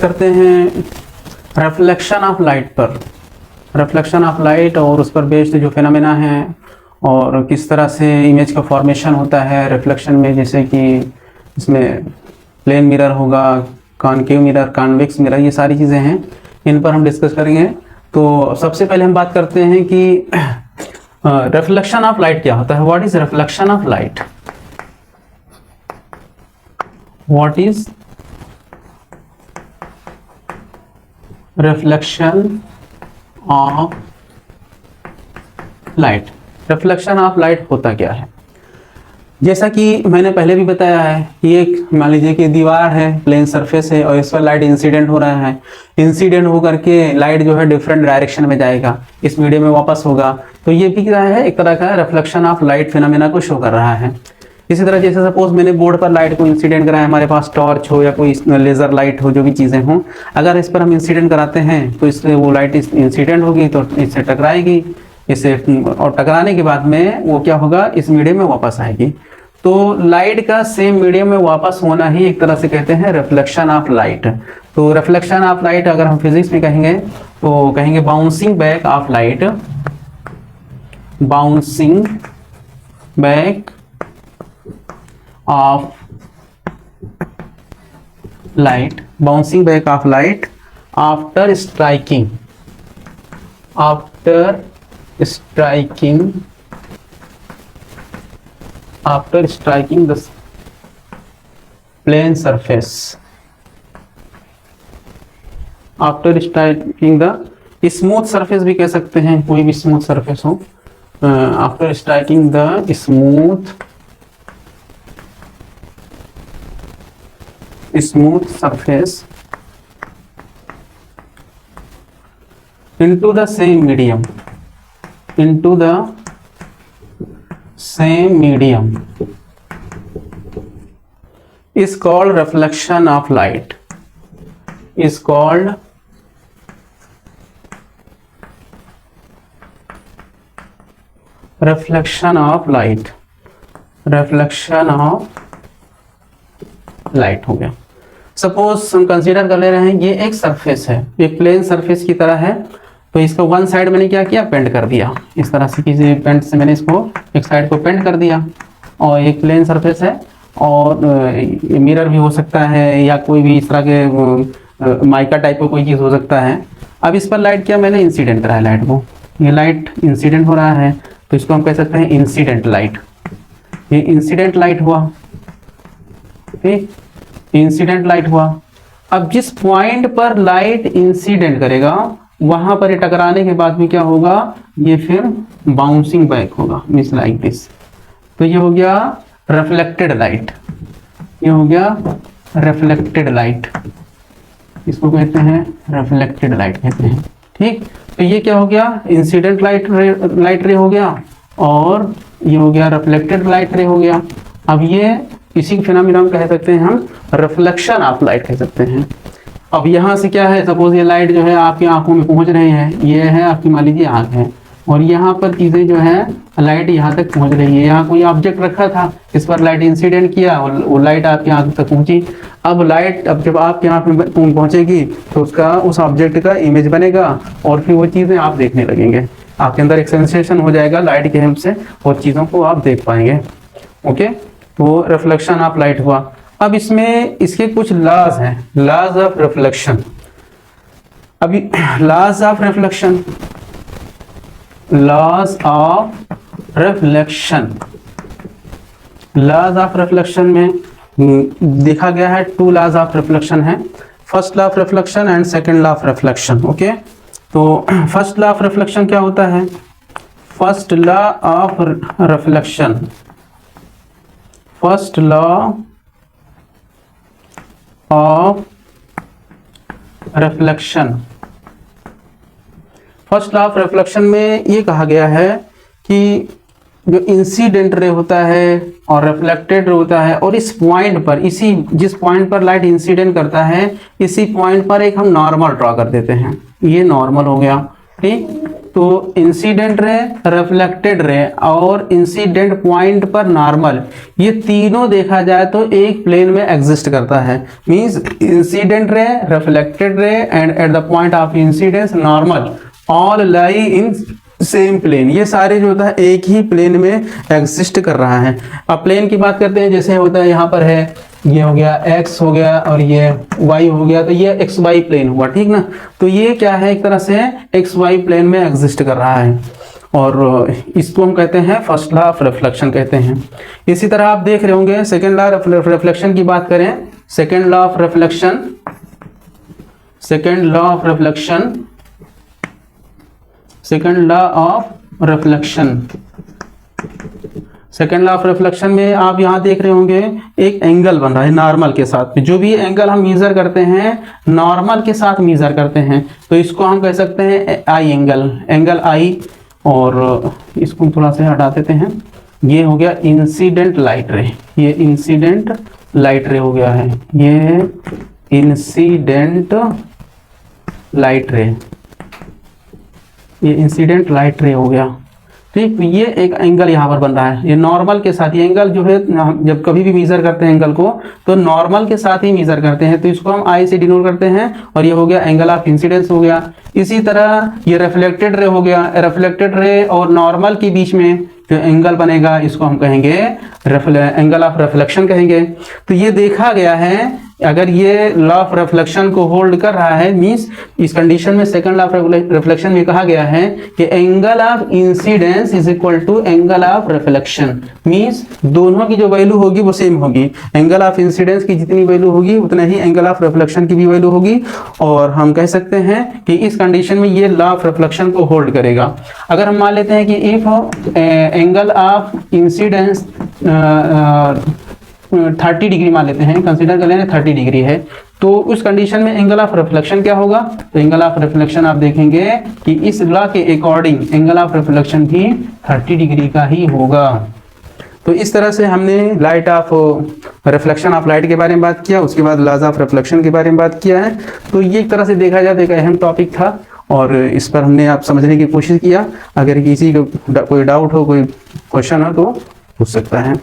करते हैं reflection of light पर, रिफ्लेक्शन ऑफ लाइट और उस पर बेस्ड जो फिनोमेना है और किस तरह से इमेज का फॉर्मेशन होता है रिफ्लेक्शन में, जैसे कि इसमें प्लेन मिरर होगा, कॉनकेव मिरर, कॉन्वेक्स मिरर, ये सारी चीज़ें हैं, इन पर हम डिस्कस करेंगे। तो सबसे पहले हम बात करते हैं कि रिफ्लेक्शन ऑफ लाइट क्या होता है। What is reflection of light? What is reflection of light? Reflection of light होता क्या है? जैसा कि मैंने पहले भी बताया है कि एक मान लीजिए कि दीवार है, प्लेन सरफेस है और इस पर लाइट इंसिडेंट हो रहा है, इंसिडेंट हो करके लाइट जो है डिफरेंट डायरेक्शन में जाएगा, इस मीडियम में वापस होगा, तो ये भी क्या है, एक तरह का रिफ्लेक्शन ऑफ लाइट फिनोमेना को शो कर रहा है। इसी तरह जैसे सपोज मैंने बोर्ड पर लाइट को इंसिडेंट कराया, हमारे पास टॉर्च हो या कोई लेजर लाइट हो, जो भी चीज़ें हों, अगर इस पर हम इंसिडेंट कराते हैं तो इससे वो लाइट इंसिडेंट होगी तो इससे टकराएगी, इससे और टकराने के बाद में वो क्या होगा, इस मीडियम में वापस आएगी। तो लाइट का सेम मीडियम में वापस होना ही एक तरह से कहते हैं रिफ्लेक्शन ऑफ लाइट। तो रिफ्लेक्शन ऑफ लाइट अगर हम फिजिक्स में कहेंगे तो कहेंगे bouncing back of light, bouncing back of light, bouncing back of light after striking, after striking the plane surface, after striking the smooth surface भी कह सकते हैं, कोई भी स्मूथ सरफेस हो, after striking the smooth surface into the same medium, into the same medium is called reflection of light, is called reflection of light, reflection of light हो गया। Suppose हम कंसीडर कर ले रहे हैं ये एक सरफेस है, एक प्लेन सरफेस की तरह है, तो इसका वन साइड मैंने क्या किया, पेंट कर दिया, इस तरह से किसी पेंट से मैंने इसको एक साइड को पेंट कर दिया, और एक प्लेन सरफेस है और मिरर भी हो सकता है या कोई भी इस तरह के माइका टाइप का कोई चीज़ हो सकता है। अब इस पर लाइट क्या मैंने इंसिडेंट कराया, लाइट को, ये लाइट इंसिडेंट हो रहा है तो इसको हम कह सकते हैं इंसिडेंट लाइट, ये इंसिडेंट लाइट हुआ, ठीक, इंसिडेंट लाइट हुआ। अब जिस पॉइंट पर लाइट इंसिडेंट करेगा वहां पर टकराने के बाद में क्या होगा, ये फिर बाउंसिंग बैक होगा, मींस लाइक दिस। तो ये हो गया रिफ्लेक्टेड लाइट, ये हो गया रिफ्लेक्टेड लाइट, इसको कहते हैं रिफ्लेक्टेड लाइट कहते हैं, ठीक। तो ये क्या हो गया, इंसिडेंट लाइट रे हो गया और ये हो गया रिफ्लेक्टेड लाइट रे हो गया। अब ये इसी फिनोमेना कह सकते हैं हम रिफ्लेक्शन ऑफ लाइट कह सकते हैं। अब यहाँ से क्या है, सपोज ये लाइट जो है आपकी आंखों में पहुंच रही है, ये है आपकी मान लीजिए आंख है, और यहाँ पर चीजें जो है लाइट यहाँ तक पहुंच रही है, यहाँ कोई ऑब्जेक्ट रखा था, इस पर लाइट इंसिडेंट किया और वो लाइट आपकी आंख तक पहुंची। अब लाइट अब जब आपकी आंख में पहुंचेगी तो उसका उस ऑब्जेक्ट का इमेज बनेगा और फिर वो चीजें आप देखने लगेंगे, आपके अंदर एक सेंसेशन हो जाएगा, लाइट की हेल्प से वो चीजों को आप देख पाएंगे। ओके, तो रिफ्लेक्शन ऑफ लाइट हुआ। अब इसमें इसके कुछ लॉज हैं, लॉज ऑफ रिफ्लेक्शन। अभी laws of reflection, laws of reflection, laws of reflection में देखा गया है, टू लॉज ऑफ रिफ्लेक्शन है, first law of reflection and second law of reflection. Okay, तो फर्स्ट लॉ ऑफ रिफ्लेक्शन क्या होता है, first law of reflection, first law of reflection, first law of reflection में ये कहा गया है कि जो इंसिडेंट रे होता है और रिफ्लेक्टेड रे होता है, और इस पॉइंट पर, इसी जिस पॉइंट पर लाइट इंसिडेंट करता है, इसी पॉइंट पर एक हम नॉर्मल ड्रॉ कर देते हैं, ये नॉर्मल हो गया, ठीक। तो इंसिडेंट रे, रिफ्लेक्टेड रे और इंसिडेंट पॉइंट पर नॉर्मल, ये तीनों देखा जाए तो एक प्लेन में एग्जिस्ट करता है। Means incident ray, reflected ray and at the point of incidence normal all lie in same plane, ये सारे जो होता है एक ही प्लेन में एग्जिस्ट कर रहा है। अब प्लेन की बात करते हैं, जैसे होता है यहाँ पर है, ये हो गया x हो गया और ये y हो गया, तो ये एक्स वाई प्लेन हुआ, ठीक ना। तो ये क्या है, एक तरह से एक्स वाई प्लेन में एग्जिस्ट कर रहा है और इसको हम कहते हैं फर्स्ट लॉ ऑफ रिफ्लेक्शन कहते हैं। इसी तरह आप देख रहे होंगे सेकेंड लॉ ऑफ रिफ्लेक्शन की बात करें, second law of reflection, second law of reflection, second law of reflection, second law of reflection में आप यहाँ देख रहे होंगे एक एंगल बन रहा है नॉर्मल के साथ। जो भी एंगल हम मेजर करते हैं नॉर्मल के साथ मेजर करते हैं, तो इसको हम कह सकते हैं आई एंगल, एंगल आई। और इसको थोड़ा सा हटा देते हैं, ये हो गया इंसिडेंट लाइट रे, ये इंसिडेंट लाइट रे हो गया है, ये इंसिडेंट लाइट रे, ये इंसिडेंट लाइट रे हो गया, ठीक। ये एक एंगल यहाँ पर बन रहा है, ये नॉर्मल के साथ, ये एंगल जो है जब कभी भी मेजर करते हैं एंगल को तो नॉर्मल के साथ ही मेजर करते हैं, तो इसको हम आई से डिनोट करते हैं और ये हो गया एंगल ऑफ इंसिडेंस हो गया। इसी तरह ये रिफ्लेक्टेड रे हो गया, रिफ्लेक्टेड रे और नॉर्मल के बीच में जो एंगल बनेगा इसको हम कहेंगे एंगल ऑफ रिफ्लेक्शन कहेंगे। तो ये देखा गया है अगर ये लॉ ऑफ रिफ्लेक्शन को होल्ड कर रहा है, मींस इस कंडीशन में सेकंड लॉ ऑफ रिफ्लेक्शन में कहा गया है कि angle of incidence is equal to angle of reflection, means दोनों की जो वैल्यू होगी वो सेम होगी। एंगल ऑफ इंसिडेंस की जितनी वैल्यू होगी उतना ही एंगल ऑफ रिफ्लेक्शन की भी वैल्यू होगी, और हम कह सकते हैं कि इस कंडीशन में ये लॉ ऑफ रिफ्लेक्शन को होल्ड करेगा। अगर हम मान लेते हैं कि if angle of incidence 30 degree मान लेते हैं, कंसीडर कर लें 30 डिग्री है, तो उस कंडीशन में एंगल ऑफ रिफ्लेक्शन क्या होगा, तो एंगल ऑफ रिफ्लेक्शन आप देखेंगे कि इस लॉ के अकॉर्डिंग एंगल ऑफ रिफ्लेक्शन भी 30 डिग्री का ही होगा। तो इस तरह से हमने light of reflection of light के बारे में बात किया, उसके बाद लॉज ऑफ रिफ्लेक्शन के बारे में बात किया है। तो ये एक तरह से देखा जाए तो एक अहम टॉपिक था और इस पर हमने आप समझने की कोशिश किया। अगर किसी को कोई डाउट हो, कोई क्वेश्चन हो तो पूछ सकता है।